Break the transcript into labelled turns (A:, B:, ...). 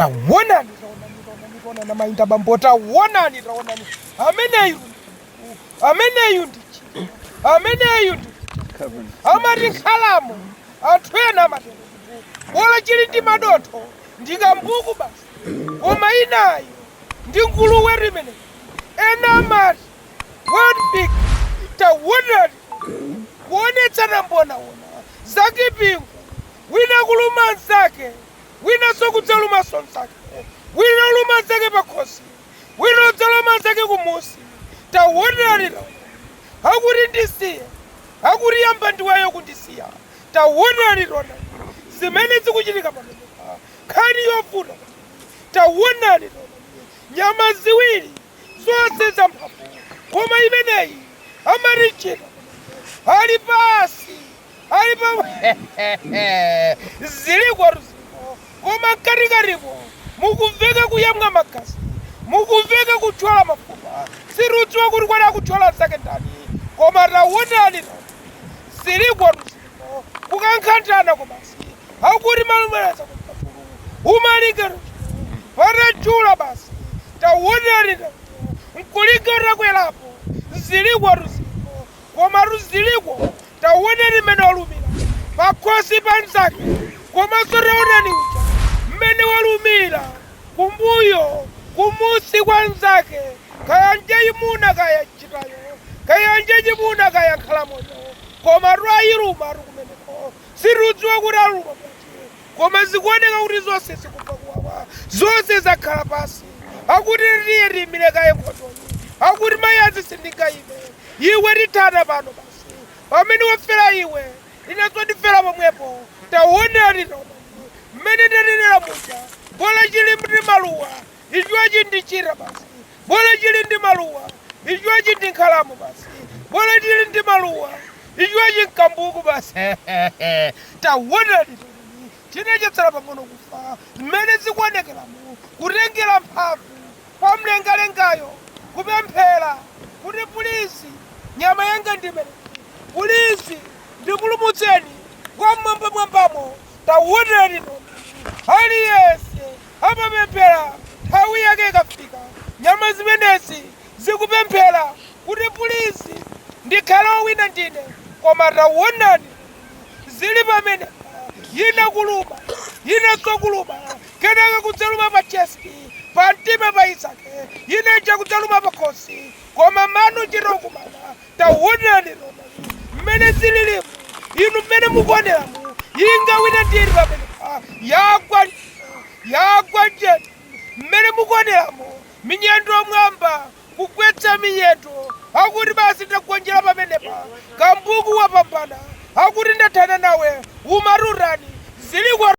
A: Tawonani na mainda bambo tawonani raonani ameneyu ndichi amari khalamo atwena matendo bola chili ndi madoto ndikambuku basi koma inayo ndi nguluwe rimene ena amati one big tawonani kuonetsana mbona zake pingu wina kuluma nzake wina sokudzaluma sonsake wina luma nzake pakhosi wina udzaluma nzake kumusi tawonani hakuti ndisiye hakuti yamba ndiwayo kundisiya tawonani rona zimene zikuchitika pamenepa khani yovuta tawonani rona nyama ziwiri zonse zamphamvu koma imeneyi amarichira ali pasi ali pa zili kwa ruzipo koma katikatipo mukumveka kuyamwa magazi mukumveka kuthyola mafupa sirudziwa kuti kwada kuthyola zake ndani koma tawonani zili kwa ruzipo kukankhanthana komasi hakuti malumeleza kupapulu umalinga patachula basi tawonani nkulinga kwelapo zili kwa ruzipo koma ruziliko tawonani mmene walumira pakhosi panzake komanso taonani uja mmene walumira kumbuyo kumusi kwa nzake kaya njeyimuna kaya chitayo kaya njeyimuna kaya nkhalamoyo koma rwayiluma rukumeneko sirudziwa kuti aluma bwanji koma zikuoneka kuti zonse zikubva kuwawa zonse zakhala pasi akuti tiye limire kaye nkhotoni akuti mayazi sindingayime iwe tithana pano basi pamene wafera iwe inenso ndifera pomwepo tawonani mmene ndanenera muja bola chili ndi maluwa ichiwa chindichira basi bola chili ndi maluwa ichiwa chindikhalamo basi bola chili ndi maluwa ichiwa chinkambuku basi tawonani chinachetsera pang'ono kufa mmene zikuonekeramo kutengera mphamvu kwa mlengalengayo kupemphera kuti pulisi nyama yanga ndimene pulisi ndipulumutseni kwa mwambamo tawonani aliyense amapemphera nthawi yake ikafika nyama zimenezi zikupemphera kuti pulisi ndikhala wina ndine koma tawonani zili pamene yina kuluma yina sokuluma kenaka kudzaluma pa chesti pa mtima pa isake yina ija kudzaluma pa khosi koma manu chitokumana tawonani mmene zililimu inu mmene mukuoneramu yinga wina ndiri pamenepa yagwa njeti mmene mukuoneramu minyendo mwamba kugwetsa minyendo akuti basi ndakugonjera pamenepa kambuku wapambana akuti ndathana nawe umarurani zili kwa